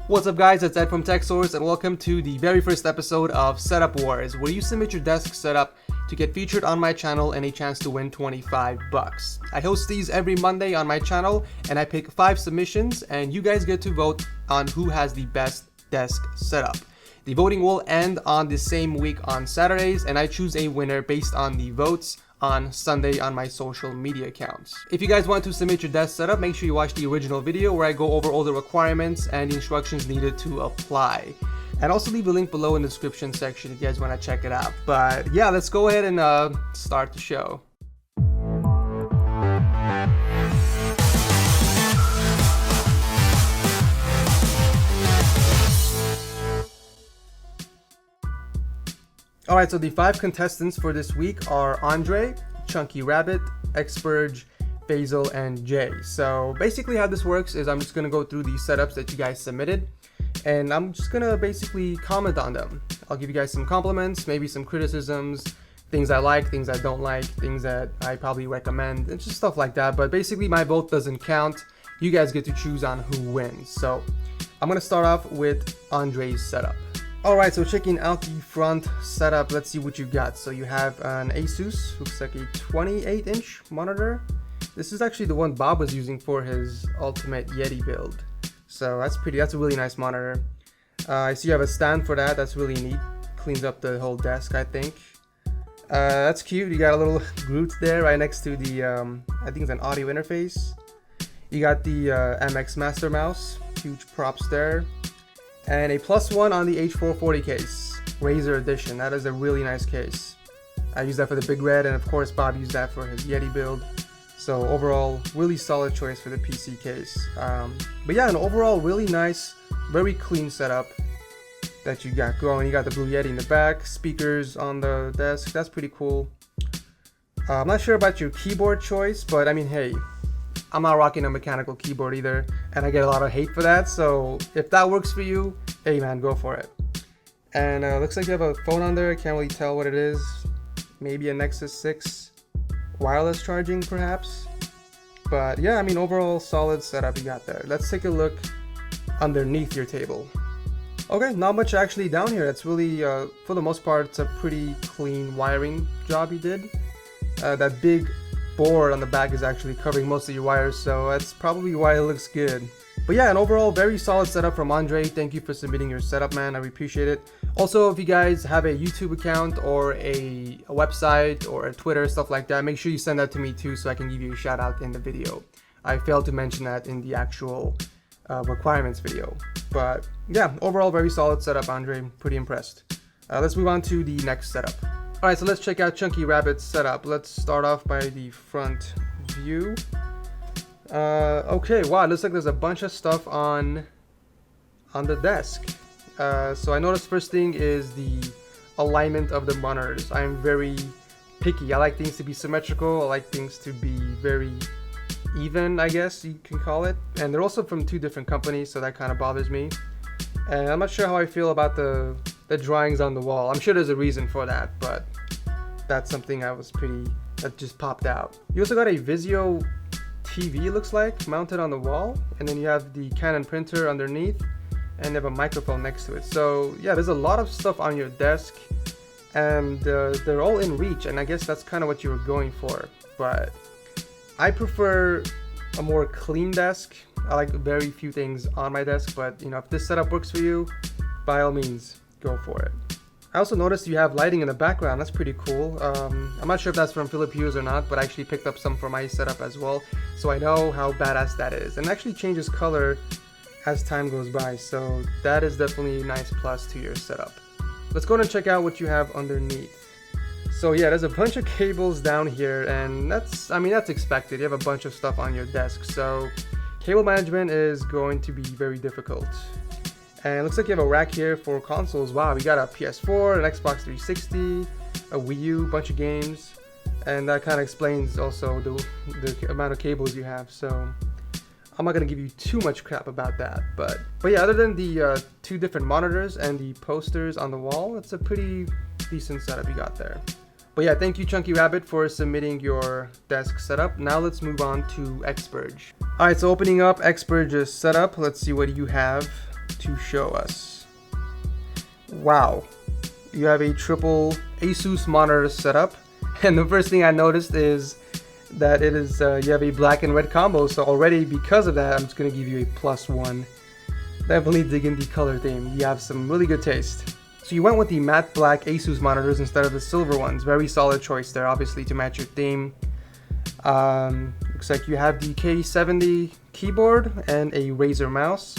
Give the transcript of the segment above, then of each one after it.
What's up guys, it's Ed from TechSource and welcome to the very first episode of Setup Wars, where you submit your desk setup to get featured on my channel and a chance to win 25 bucks. I host these every Monday on my channel and I pick 5 submissions and you guys get to vote on who has the best desk setup. The voting will end on the same week on Saturdays and I choose a winner based on the votes on Sunday on my social media accounts. If you guys want to submit your desk setup, make sure you watch the original video where I go over all the requirements and the instructions needed to apply. And also leave a link below in the description section if you guys want to check it out. But yeah, let's go ahead and start the show. Alright, so the 5 contestants for this week are Andre, Chunky Rabbit, Experge, Faizal, and Jay. So basically how this works is I'm just going to go through the setups that you guys submitted and I'm just going to basically comment on them. I'll give you guys some compliments, maybe some criticisms, things I like, things I don't like, things that I probably recommend, and just stuff like that. But basically my vote doesn't count. You guys get to choose on who wins. So I'm going to start off with Andre's setup. Alright, so checking out the front setup, let's see what you got. So you have an Asus, looks like a 28-inch monitor. This is actually the one Bob was using for his Ultimate Yeti build. So that's a really nice monitor. I see you have a stand for that, that's really neat. Cleans up the whole desk, I think. That's cute, you got a little Groot there right next to the, I think it's an audio interface. You got the MX Master Mouse, huge props there. And a +1 on the H440 case, Razer edition. That is a really nice case. I use that for the Big Red, and of course Bob used that for his Yeti build. So overall, really solid choice for the PC case. But yeah, an overall really nice, very clean setup that you got going. You got the Blue Yeti in the back, speakers on the desk. That's pretty cool. I'm not sure about your keyboard choice, but I mean, hey, I'm not rocking a mechanical keyboard either, and I get a lot of hate for that, so if that works for you, hey man, go for it. And looks like you have a phone on there, I can't really tell what it is. Maybe a Nexus 6 wireless charging perhaps. But yeah, I mean overall solid setup you got there. Let's take a look underneath your table. Okay, not much actually down here. It's really, for the most part, it's a pretty clean wiring job you did. That big board on the back is actually covering most of your wires, so that's probably why it looks good. But yeah, an overall very solid setup from Andre. Thank you for submitting your setup, man. I really appreciate it. Also, if you guys have a YouTube account or a website or a Twitter, stuff like that, make sure you send that to me too so I can give you a shout out in the video. I failed to mention that in the actual requirements video. But yeah, overall very solid setup, Andre. Pretty impressed. Let's move on to the next setup. Alright, so let's check out Chunky Rabbit's setup. Let's start off by the front view. Okay, wow, it looks like there's a bunch of stuff on the desk. So I noticed first thing is the alignment of the monitors. I'm very picky. I like things to be symmetrical. I like things to be very even, I guess you can call it. And they're also from 2 different companies, so that kind of bothers me. And I'm not sure how I feel about the drawings on the wall. I'm sure there's a reason for that, but that's something that just popped out. You also got a Vizio TV, looks like, mounted on the wall, and then you have the Canon printer underneath, and you have a microphone next to it. So yeah, there's a lot of stuff on your desk, and they're all in reach, and I guess that's kind of what you were going for. But I prefer a more clean desk. I like very few things on my desk, but you know, if this setup works for you, by all means, go for it. I also noticed you have lighting in the background. That's pretty cool. I'm not sure if that's from Philip Hughes or not, but I actually picked up some for my setup as well, so I know how badass that is. And it actually changes color as time goes by, so that is definitely a nice plus to your setup. Let's go ahead and check out what you have underneath. So yeah, there's a bunch of cables down here, and that's expected. You have a bunch of stuff on your desk, so cable management is going to be very difficult. And it looks like you have a rack here for consoles. Wow, we got a PS4, an Xbox 360, a Wii U, bunch of games. And that kind of explains also the amount of cables you have. So I'm not going to give you too much crap about that. But yeah, other than the 2 different monitors and the posters on the wall, it's a pretty decent setup you got there. But yeah, thank you Chunky Rabbit for submitting your desk setup. Now let's move on to Experge. Alright, so opening up Experge's setup, let's see what you have. to show us. Wow, you have a triple Asus monitor setup, and the first thing I noticed is that it is you have a black and red combo. So already because of that, I'm just gonna give you a +1. Definitely digging the color theme. You have some really good taste. So you went with the matte black Asus monitors instead of the silver ones. Very solid choice there, obviously, to match your theme. Looks like you have the K70 keyboard and a Razer mouse.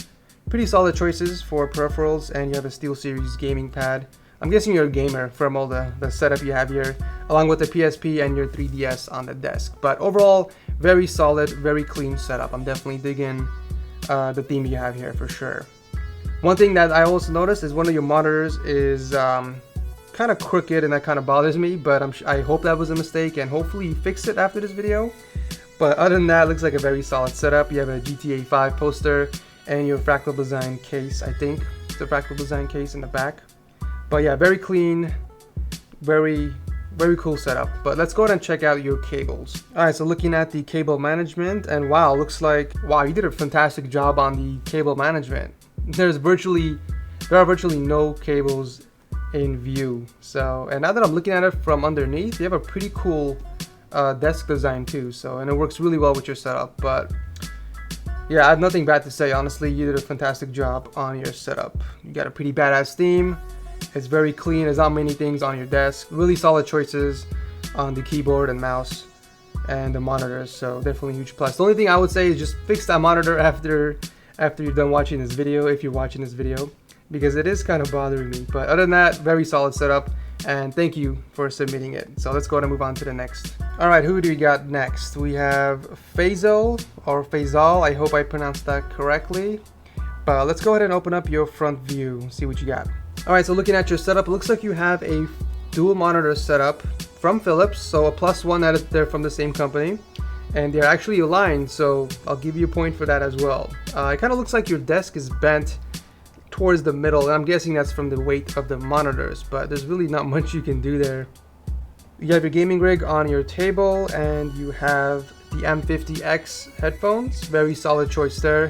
Pretty solid choices for peripherals, and you have a SteelSeries gaming pad. I'm guessing you're a gamer from all the setup you have here, along with the PSP and your 3DS on the desk. But overall, very solid, very clean setup. I'm definitely digging the theme you have here for sure. One thing that I also noticed is one of your monitors is kind of crooked, and that kind of bothers me, but I hope that was a mistake, and hopefully you fix it after this video. But other than that, it looks like a very solid setup. You have a GTA 5 poster and your Fractal Design case. I think it's a Fractal Design case in the back. But yeah, very clean, very cool setup. But let's go ahead and check out your cables. All right, so looking at the cable management, and wow, looks like, wow, you did a fantastic job on the cable management. There are virtually no cables in view. So, and now that I'm looking at it from underneath, you have a pretty cool desk design too. So, and it works really well with your setup. But yeah, I have nothing bad to say. Honestly, you did a fantastic job on your setup. You got a pretty badass theme. It's very clean. There's not many things on your desk. Really solid choices on the keyboard and mouse and the monitors. So definitely a huge plus. The only thing I would say is just fix that monitor after you're done watching this video, if you're watching this video, because it is kind of bothering me. But other than that, very solid setup, and thank you for submitting it. So let's go ahead and move on to the next. All right, who do we got next? We have Faizal, or Faizal. I hope I pronounced that correctly. But let's go ahead and open up your front view, see what you got. All right, so looking at your setup, it looks like you have a dual monitor setup from Philips, so a +1 that is there from the same company, and they're actually aligned, so I'll give you a point for that as well. It kind of looks like your desk is bent towards the middle, and I'm guessing that's from the weight of the monitors, but there's really not much you can do there. You have your gaming rig on your table, and you have the M50X headphones. Very solid choice there.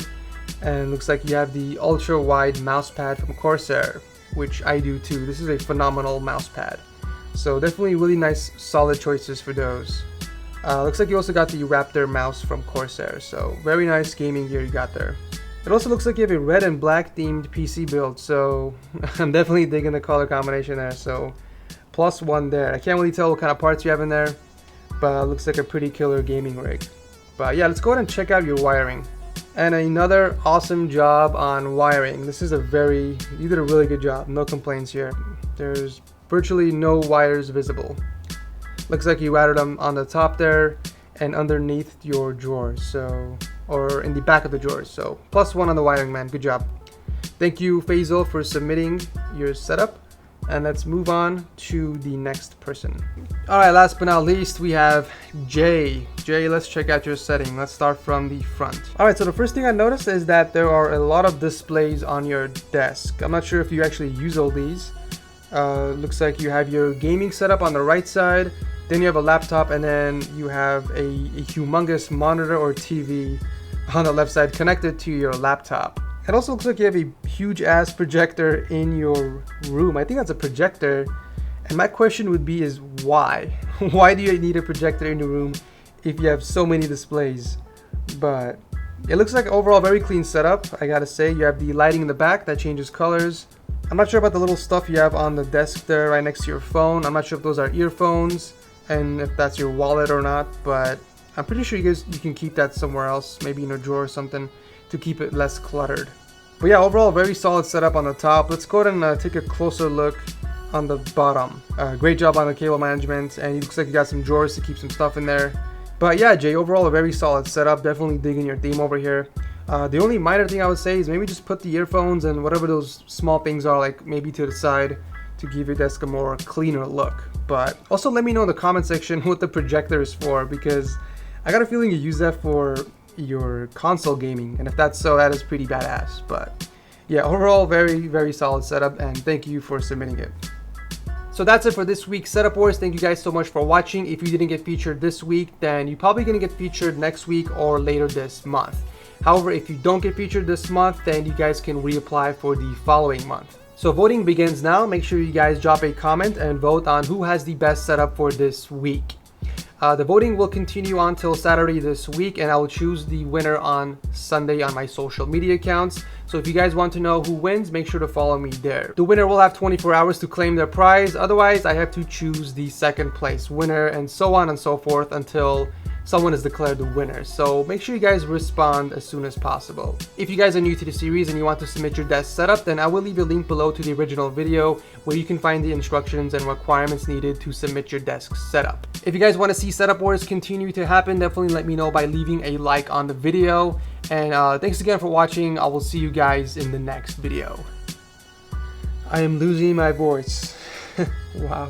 And looks like you have the ultra wide mouse pad from Corsair, which I do too. This is a phenomenal mouse pad. So definitely really nice solid choices for those. Looks like you also got the Raptor mouse from Corsair, so very nice gaming gear you got there. It also looks like you have a red and black themed PC build, so I'm definitely digging the color combination there. So +1 there. I can't really tell what kind of parts you have in there, but it looks like a pretty killer gaming rig. But yeah, let's go ahead and check out your wiring. And another awesome job on wiring. This is you did a really good job. No complaints here. There's virtually no wires visible. Looks like you routed them on the top there and underneath your drawers, or in the back of the drawers. So +1 on the wiring, man. Good job. Thank you, Faizal, for submitting your setup. And let's move on to the next person. All right, last but not least, we have Jay. Jay, let's check out your setting. Let's start from the front. All right, so the first thing I noticed is that there are a lot of displays on your desk. I'm not sure if you actually use all these. Looks like you have your gaming setup on the right side, then you have a laptop, and then you have a humongous monitor or TV on the left side connected to your laptop. It also looks like you have a huge ass projector in your room. I think that's a projector. And my question would be is why? Why do you need a projector in your room if you have so many displays? But it looks like overall very clean setup. I gotta say, you have the lighting in the back that changes colors. I'm not sure about the little stuff you have on the desk there right next to your phone. I'm not sure if those are earphones and if that's your wallet or not, but I'm pretty sure you can keep that somewhere else, maybe in a drawer or something, to keep it less cluttered. But yeah, overall very solid setup on the top. Let's go ahead and take a closer look on the bottom. Great job on the cable management, and it looks like you got some drawers to keep some stuff in there. But yeah, Jay, overall a very solid setup. Definitely digging your theme over here. The only minor thing I would say is maybe just put the earphones and whatever those small things are, like maybe to the side, to give your desk a more cleaner look. But also let me know in the comment section what the projector is for, because I got a feeling you use that for your console gaming, and if that's so, that is pretty badass. But yeah, overall very solid setup, and thank you for submitting it. So that's it for this week's Setup Wars. Thank you guys so much for watching. If you didn't get featured this week, then you're probably gonna get featured next week or later this month. However, if you don't get featured this month, then you guys can reapply for the following month. So voting begins now. Make sure you guys drop a comment and vote on who has the best setup for this week. The voting will continue until Saturday this week, and I will choose the winner on Sunday on my social media accounts. So if you guys want to know who wins, make sure to follow me there. The winner will have 24 hours to claim their prize. Otherwise, I have to choose the second place winner, and so on and so forth until someone is declared the winner. So make sure you guys respond as soon as possible. If you guys are new to the series and you want to submit your desk setup, then I will leave a link below to the original video where you can find the instructions and requirements needed to submit your desk setup. If you guys want to see setup wars continue to happen, definitely let me know by leaving a like on the video. And thanks again for watching. I will see you guys in the next video. I am losing my voice. Wow.